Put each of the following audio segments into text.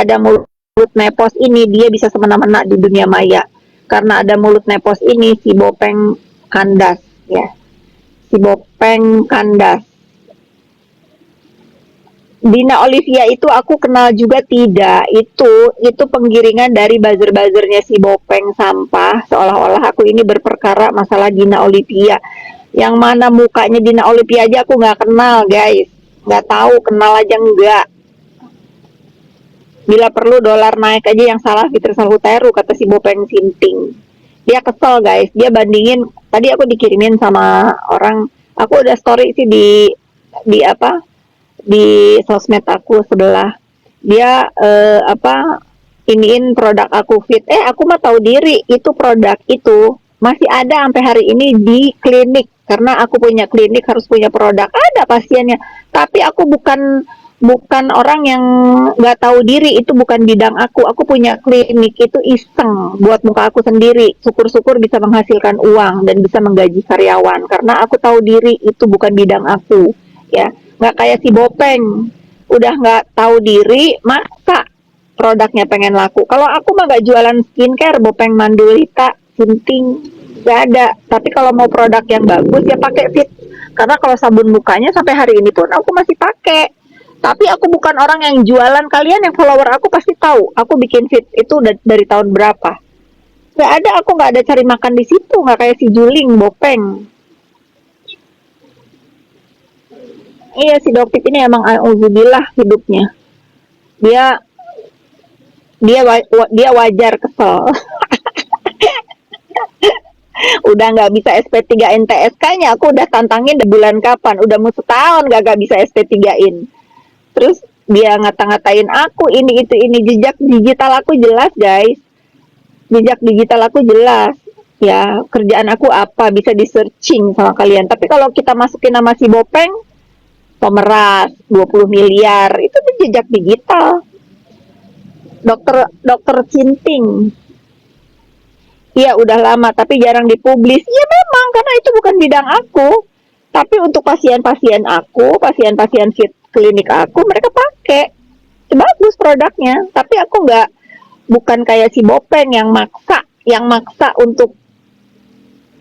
ada mulut nepos ini dia bisa semena-mena di dunia maya. Karena ada mulut nepos ini si Bopeng kandas ya. Si Bopeng kandas. Dina Olivia itu aku kenal juga tidak. Itu penggiringan dari buzzer-buzzernya si Bopeng sampah. Seolah-olah aku ini berperkara masalah Dina Olivia. Yang mana mukanya Dina Olivia aja aku nggak kenal, guys. Nggak tahu, kenal aja enggak. Bila perlu dolar naik aja yang salah Fitri Salhuteru, kata si Bopeng Sinting. Dia kesel, guys. Dia bandingin, tadi aku dikirimin sama orang, aku udah story sih di apa di sosmed aku sebelah. Dia iniin produk aku fit. Aku mah tahu diri itu produk itu masih ada sampai hari ini di klinik, karena aku punya klinik harus punya produk, ada pasiennya. Tapi aku bukan bukan orang yang nggak tahu diri, itu bukan bidang aku punya klinik itu iseng buat muka aku sendiri, syukur-syukur bisa menghasilkan uang dan bisa menggaji karyawan, karena aku tahu diri itu bukan bidang aku ya. Nggak kayak si Bopeng, udah nggak tahu diri masa produknya pengen laku. Kalau aku mah nggak jualan skincare, Bopeng Mandulita Sinting nggak ada. Tapi kalau mau produk yang bagus ya pakai fit, karena kalau sabun mukanya sampai hari ini pun aku masih pakai. Tapi aku bukan orang yang jualan. Kalian yang follower aku pasti tahu aku bikin fit itu dari tahun berapa. Nggak ada, aku nggak ada cari makan di situ, nggak kayak si Juling Bopeng. Iya, si Doktif ini emang auzubillah hidupnya. Dia dia wajar kesel. Udah nggak bisa SP3 NTSK-nya, aku udah tantangin di bulan kapan, udah mau setahun gak bisa SP3-in. Terus dia ngata-ngatain aku ini jejak digital aku jelas, guys. Jejak digital aku jelas. Ya, kerjaan aku apa bisa di searching sama kalian. Tapi kalau kita masukin nama si Bopeng, pemeras 20 miliar, itu tuh jejak digital. Dokter Cinting, iya udah lama tapi jarang dipublis. Iya memang karena itu bukan bidang aku. Tapi untuk pasien-pasien aku, pasien-pasien fit klinik aku, mereka pakai. Bagus produknya. Tapi aku nggak, bukan kayak si Bopeng yang maksa untuk,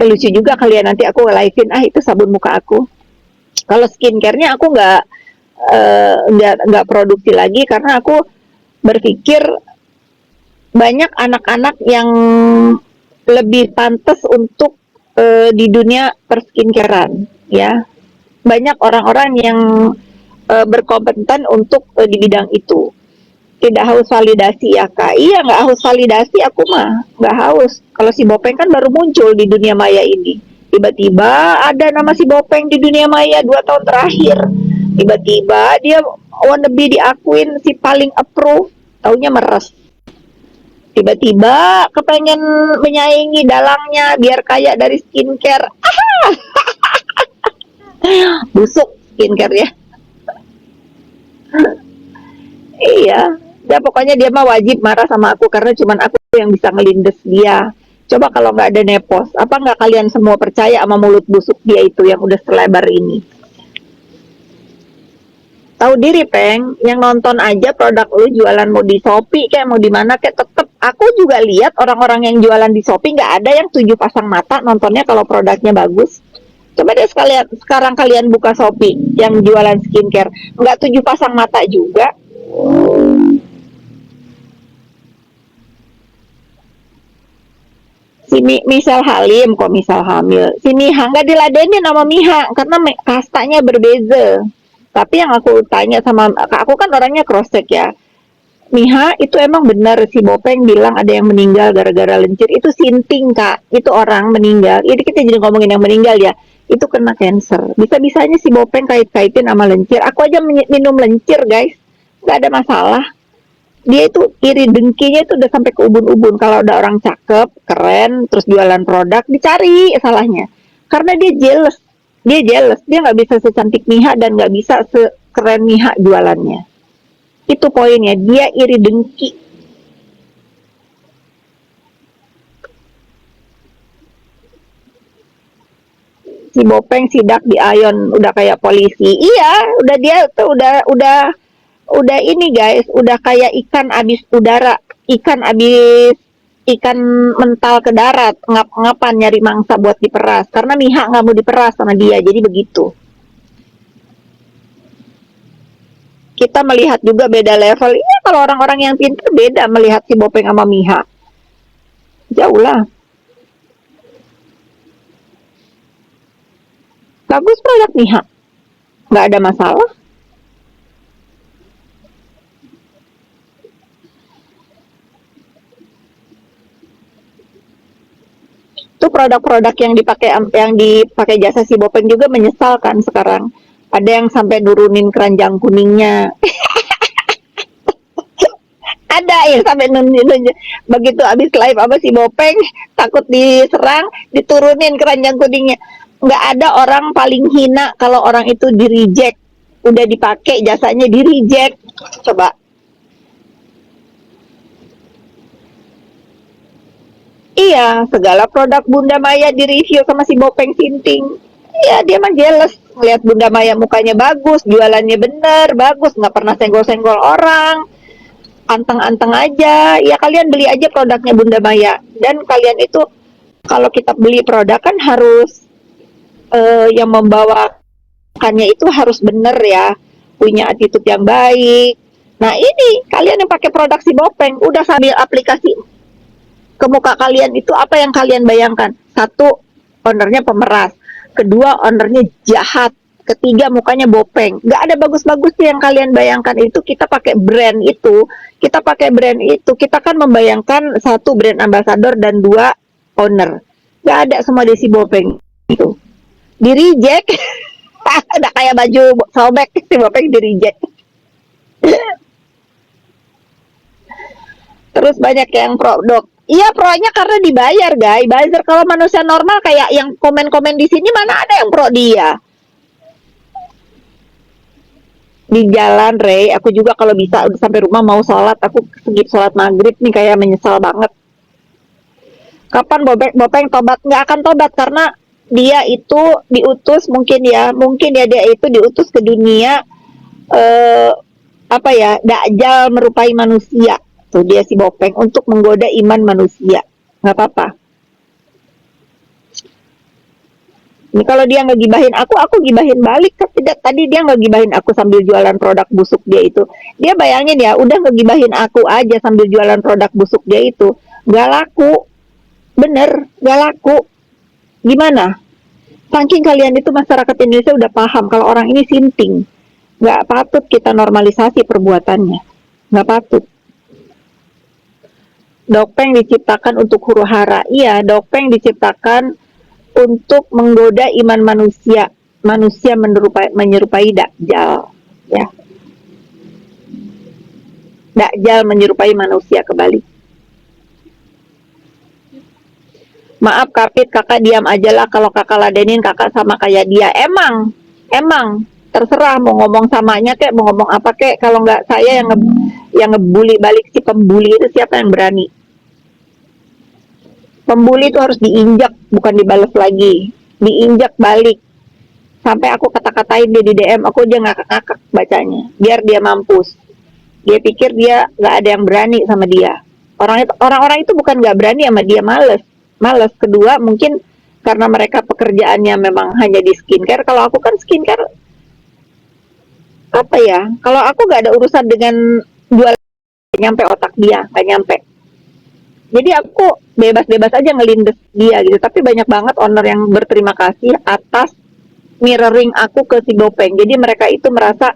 lucu juga kalian nanti aku live-in itu sabun muka aku. Kalau skincare-nya aku nggak produksi lagi karena aku berpikir banyak anak-anak yang lebih pantas untuk di dunia perskincarean ya. Banyak orang-orang yang berkompeten untuk di bidang itu. Tidak haus validasi ya kak. Iya nggak haus validasi, aku mah nggak haus. Kalau si Bopeng kan baru muncul di dunia maya ini. Tiba-tiba ada nama si Bopeng di dunia maya 2 tahun terakhir. Tiba-tiba dia wannabe diakuin si paling approve, taunya meres. Tiba-tiba kepengen menyaingi dalangnya biar kaya dari skincare. Busuk skincare ya. Iya. Ya pokoknya dia mah wajib marah sama aku karena cuman aku yang bisa ngelindes dia. Coba kalau nggak ada nepos, apa nggak kalian semua percaya sama mulut busuk dia itu yang udah selebar ini? Tahu diri peng, yang nonton aja produk lu jualan mau di Shopee kayak mau di mana kayak, tetep aku juga lihat orang-orang yang jualan di Shopee nggak ada yang 7 pasang mata nontonnya kalau produknya bagus. Coba deh sekalian sekarang kalian buka Shopee yang jualan skincare, nggak 7 pasang mata juga. Si Misal Halim, kok Misal Hamil, si Miha nggak diladenin sama Miha karena kastanya berbeza. Tapi yang aku tanya sama aku kan orangnya cross check ya, Miha itu emang benar si Bopeng bilang ada yang meninggal gara-gara lencir, itu sinting kak, itu orang meninggal, ini kita jadi ngomongin yang meninggal ya, itu kena cancer. Bisa-bisanya si Bopeng kait-kaitin sama lencir, aku aja minum lencir guys, nggak ada masalah. Dia itu iri dengkinya itu udah sampai ke ubun-ubun, kalau ada orang cakep, keren, terus jualan produk, dicari salahnya. Karena dia nggak bisa secantik Miha dan nggak bisa sekeren Miha jualannya. Itu poinnya, dia iri dengki. Si Bopeng sidak di Ayon udah kayak polisi. Iya, udah dia tuh udah ini guys, udah kayak ikan abis udara, ikan mental ke darat, ngap-ngapan nyari mangsa buat diperas, karena Mihak nggak mau diperas sama dia, jadi begitu. Kita melihat juga beda level. Iya, kalau orang-orang yang pintar beda melihat si Bopeng sama Mihak. Jauh lah. Bagus produk Mihak, nggak ada masalah. Itu produk-produk yang dipakai jasa si Bopeng juga menyesalkan sekarang. Ada yang sampai nurunin keranjang kuningnya. Ada yang sampai nurunin begitu abis live apa si Bopeng takut diserang, diturunin keranjang kuningnya. Nggak ada orang paling hina kalau orang itu di reject. Udah dipakai jasanya di reject. Coba. Iya, segala produk Bunda Maya di-review sama si Bopeng Sinting. Iya, dia mah jealous. Ngeliat Bunda Maya mukanya bagus, jualannya bener, bagus, nggak pernah senggol-senggol orang, anteng-anteng aja. Ya kalian beli aja produknya Bunda Maya. Dan kalian itu, kalau kita beli produk kan harus, yang membawakannya itu harus bener ya, punya attitude yang baik. Nah ini, kalian yang pakai produk si Bopeng, udah sambil aplikasi ke muka kalian itu apa yang kalian bayangkan? Satu, ownernya pemeras. Kedua, ownernya jahat. Ketiga, mukanya Bopeng. Gak ada bagus-bagus yang kalian bayangkan itu. Kita pakai brand itu. Kita kan membayangkan satu brand ambassador dan dua owner. Gak ada semua di si Bopeng itu. Di reject. Udah kayak baju sobek si Bopeng di reject. Terus banyak yang produk. Iya, pro-nya karena dibayar, guys. Buzzer kalau manusia normal kayak yang komen-komen di sini mana ada yang pro dia. Di jalan, Rey, aku juga kalau bisa udah sampai rumah mau sholat, aku skip sholat maghrib nih kayak menyesal banget. Kapan Bopeng tobat? Nggak akan tobat karena dia itu diutus mungkin ya dia itu diutus ke dunia, eh, apa ya, Dajjal merupai manusia. Tuh dia si Bopeng untuk menggoda iman manusia. Nggak apa-apa. Ini kalau dia nggak gibahin aku gibahin balik. Tidak, tadi dia nggak gibahin aku sambil jualan produk busuk dia itu. Dia bayangin ya, udah ngegibahin aku aja sambil jualan produk busuk dia itu. Nggak laku. Bener, nggak laku. Gimana? Saking kalian itu masyarakat Indonesia udah paham kalau orang ini sinting. Nggak patut kita normalisasi perbuatannya. Nggak patut. Dopeng diciptakan untuk huru hara. Iya, dopeng diciptakan untuk menggoda iman manusia. Manusia menyerupai Dajjal. Ya, Dajjal menyerupai manusia kembali. Maaf Kapit, kakak diam aja lah kalau kakak ladenin kakak sama kayak dia. Emang terserah mau ngomong samanya kek, mau ngomong apa kek. Kalau nggak saya yang ngebully balik si pembuli itu siapa yang berani? Pembuli itu harus diinjak, bukan dibalas lagi. Diinjak balik. Sampai aku kata-katain dia di DM, aku dia ngakak-ngakak bacanya. Biar dia mampus. Dia pikir dia nggak ada yang berani sama dia. Orang-orang itu bukan nggak berani sama dia, males. Males. Kedua, mungkin karena mereka pekerjaannya memang hanya di skincare. Kalau aku kan skincare, apa ya? Kalau aku nggak ada urusan dengan jual nyampe otak dia, nggak nyampe. Jadi aku bebas-bebas aja ngelindes dia gitu. Tapi banyak banget owner yang berterima kasih atas mirroring aku ke si Bopeng. Jadi mereka itu merasa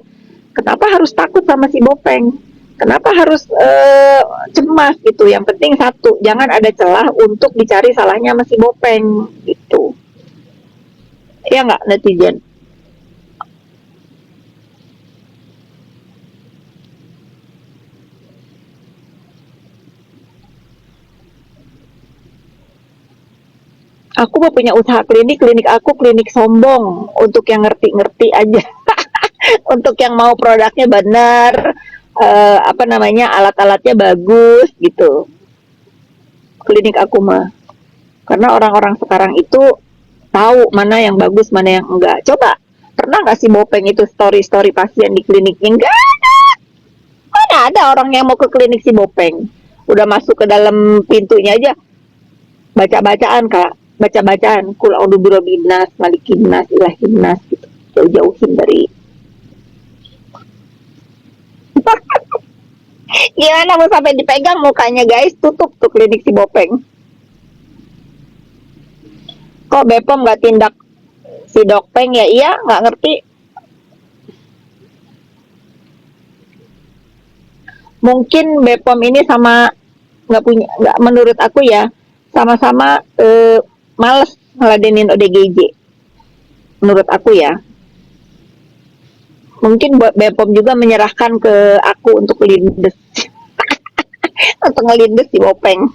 kenapa harus takut sama si Bopeng? Kenapa harus cemas gitu? Yang penting satu, jangan ada celah untuk dicari salahnya sama si Bopeng gitu. Ya nggak netizen? Aku mau punya usaha klinik aku klinik sombong untuk yang ngerti-ngerti aja. Untuk yang mau produknya benar, apa namanya, alat-alatnya bagus gitu. Klinik aku mah. Karena orang-orang sekarang itu tahu mana yang bagus, mana yang enggak. Coba, pernah nggak sih Bopeng itu story-story pasien di kliniknya? Enggak. Mana ada orang yang mau ke klinik si Bopeng. Udah masuk ke dalam pintunya aja baca-bacaan kak, baca-bacaan kul a'udzu birabbinas malikin nas ilahin nas gitu. Jauh-jauhin dari gimana mau sampai dipegang mukanya guys, tutup tuh klinik si Bopeng. Kok Bepom nggak tindak si Dokpeng ya? Iya nggak ngerti. Mungkin Bepom ini sama nggak punya, nggak, menurut aku ya sama-sama males ngeladenin ODGJ menurut aku ya. Mungkin Bepom juga menyerahkan ke aku untuk lindes untuk ngelindes si Bopeng.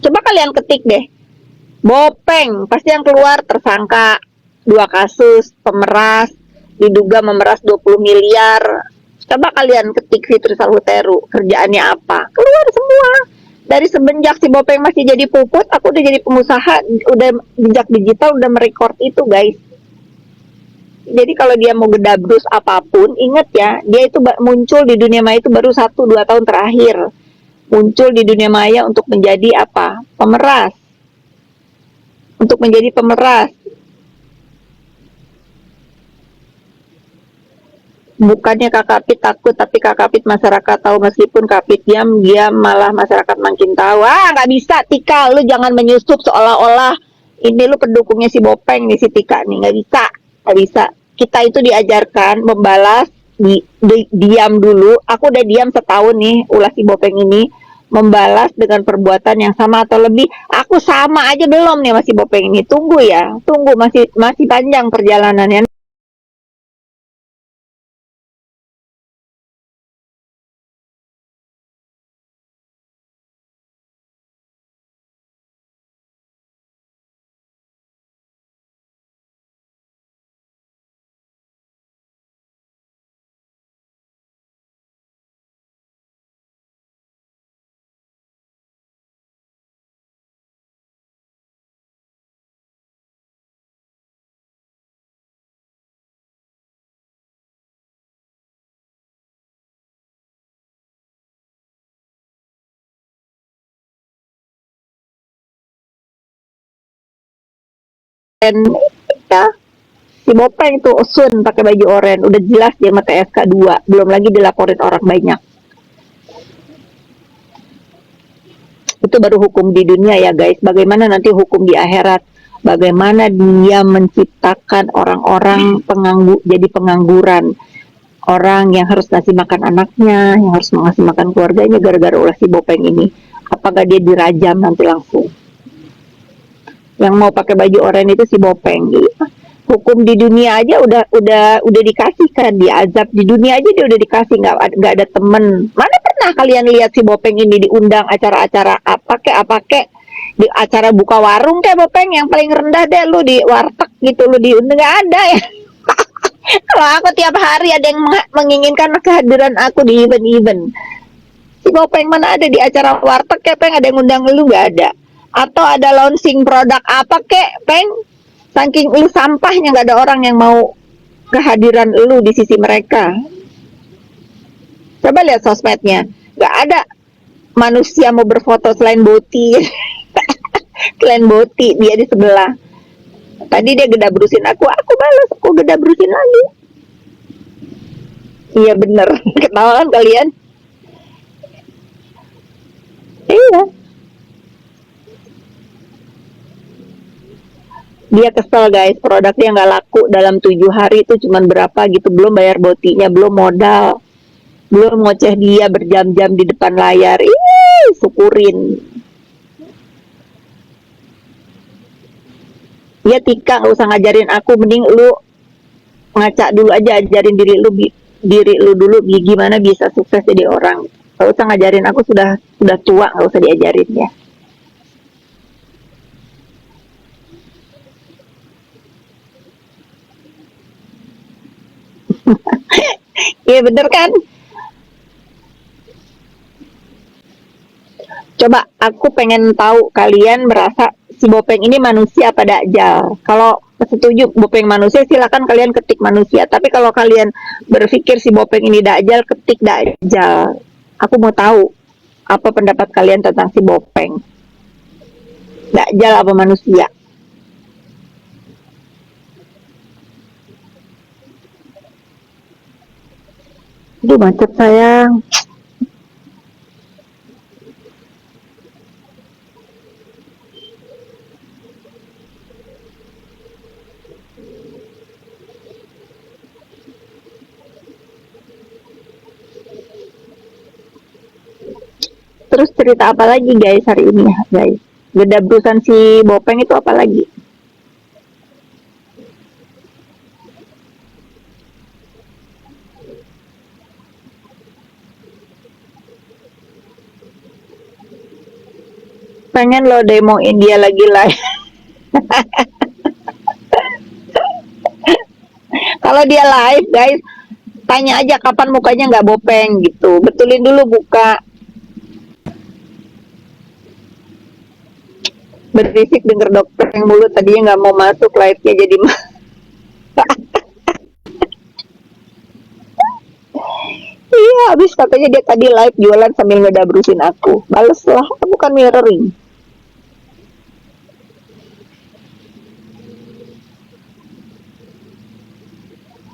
Coba kalian ketik deh Bopeng, pasti yang keluar tersangka 2 kasus pemeras, diduga memeras 20 miliar. Coba kalian ketik Fitri Salhuteru, kerjaannya apa? Keluar semua. Dari semenjak si Bopeng masih jadi puput, aku udah jadi pengusaha, udah jejak digital, udah merekord itu guys. Jadi kalau dia mau gedabrus apapun, ingat ya, dia itu muncul di dunia maya itu baru 1-2 tahun terakhir. Muncul di dunia maya untuk menjadi apa? Pemeras. Untuk menjadi pemeras. Bukannya Kak Kapit takut, tapi Kak Kapit masyarakat tahu, meskipun Kapit diam, dia malah masyarakat makin tahu. Ah, nggak bisa, Tika, lu jangan menyusup seolah-olah ini lu pendukungnya si Bopeng nih, si Tika nih, nggak bisa, nggak bisa. Kita itu diajarkan membalas, diam dulu. Aku udah diam setahun nih, ulah si Bopeng ini, membalas dengan perbuatan yang sama atau lebih. Aku sama aja belum nih masih Bopeng ini. Tunggu ya, tunggu, masih masih panjang perjalanannya. Dan ya, si Bopeng tuh Sun pakai baju oren, udah jelas dia sama TSK 2, belum lagi dilaporin orang banyak. Itu baru hukum di dunia ya guys. Bagaimana nanti hukum di akhirat? Bagaimana dia menciptakan orang-orang jadi pengangguran, orang yang harus ngasih makan anaknya, yang harus ngasih makan keluarganya gara-gara ulah si Bopeng ini. Apakah dia dirajam nanti langsung? Yang mau pakai baju oranye itu si Bopeng. Hukum di dunia aja udah dikasih kan, diazab di dunia aja dia udah dikasih, nggak ada temen. Mana pernah kalian lihat si Bopeng ini diundang acara-acara apa kek di acara buka warung kayak Bopeng yang paling rendah deh lu di warteg gitu lu diundang, nggak ada ya. Kalau aku tiap hari ada yang menginginkan kehadiran aku di event-event. Si Bopeng mana ada di acara warteg kayak Peng, ada yang undang lu, nggak ada. Atau ada launching produk apa kek Peng, saking lu sampahnya nggak ada orang yang mau kehadiran lu di sisi mereka. Coba lihat sosmednya, nggak ada manusia mau berfoto selain Boti. Selain Boti dia di sebelah. Tadi dia gedabrusin aku balas, aku gedabrusin lagi. Iya bener, ketawa kan kalian? Iya. Dia kesel guys, produknya nggak laku dalam 7 hari itu cuman berapa gitu, belum bayar botinya, belum modal, belum ngoceh dia berjam-jam di depan layar. Ih, syukurin. Ya Tika, nggak usah ngajarin aku, mending lu ngaca dulu aja, ajarin diri lu dulu gimana bisa sukses jadi orang. Nggak usah ngajarin aku, sudah tua, nggak usah diajarin ya. Iya bener kan? Coba aku pengen tahu kalian merasa si Bopeng ini manusia apa dajjal. Kalau setuju Bopeng manusia, silakan kalian ketik manusia. Tapi kalau kalian berpikir si Bopeng ini dajjal, ketik dajjal. Aku mau tahu apa pendapat kalian tentang si Bopeng. Dajjal apa manusia? Aduh macet sayang. Terus cerita apa lagi guys hari ini ya guys? Gedabrusan si Bopeng itu apa lagi? Pengen lo demoin dia lagi live. Kalau dia live guys, tanya aja kapan mukanya nggak Bopeng gitu. Betulin dulu buka. Berisik denger dokter yang mulut tadinya nggak mau masuk live-nya jadi iya habis katanya dia tadi live jualan sambil ngedabrusin aku. Bales lah, bukan mirroring.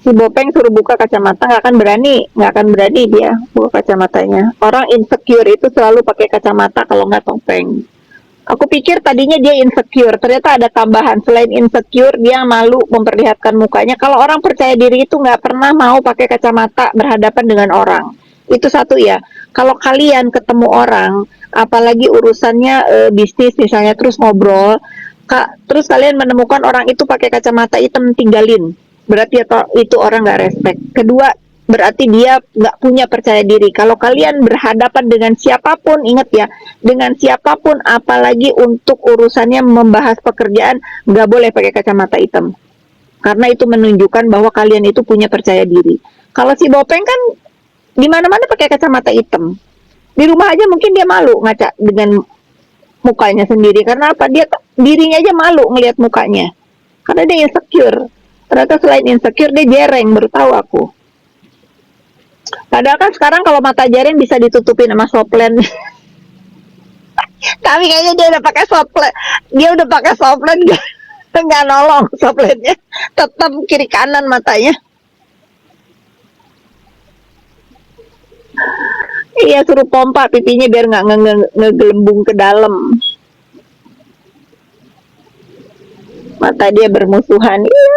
Si Bopeng suruh buka kacamata nggak akan berani dia buka kacamatanya. Orang insecure itu selalu pakai kacamata kalau nggak topeng. Aku pikir tadinya dia insecure, ternyata ada tambahan. Selain insecure, dia malu memperlihatkan mukanya. Kalau orang percaya diri itu nggak pernah mau pakai kacamata berhadapan dengan orang. Itu satu ya. Kalau kalian ketemu orang, apalagi urusannya bisnis misalnya, terus ngobrol, terus kalian menemukan orang itu pakai kacamata hitam, tinggalin. Berarti itu orang nggak respect. Kedua, berarti dia nggak punya percaya diri. Kalau kalian berhadapan dengan siapapun, ingat ya, dengan siapapun, apalagi untuk urusannya membahas pekerjaan, nggak boleh pakai kacamata hitam. Karena itu menunjukkan bahwa kalian itu punya percaya diri. Kalau si Bopeng kan di mana-mana pakai kacamata hitam. Di rumah aja mungkin dia malu ngaca dengan mukanya sendiri. Karena apa? Dia dirinya aja malu ngelihat mukanya. Karena dia insecure. Ternyata selain insecure, dia jereng, baru tahu aku. Padahal kan sekarang kalau mata jaring bisa ditutupin sama soplen. Tapi kayaknya dia udah pakai soplen. Dia udah pakai soplen nggak nolong soplennya. Tetap kiri kanan matanya. Iya suruh pompa pipinya biar nggak ngegelembung ke dalam. Mata dia bermusuhan. Iya.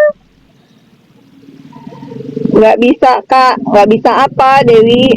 Nggak bisa kak. Nggak bisa apa Dewi?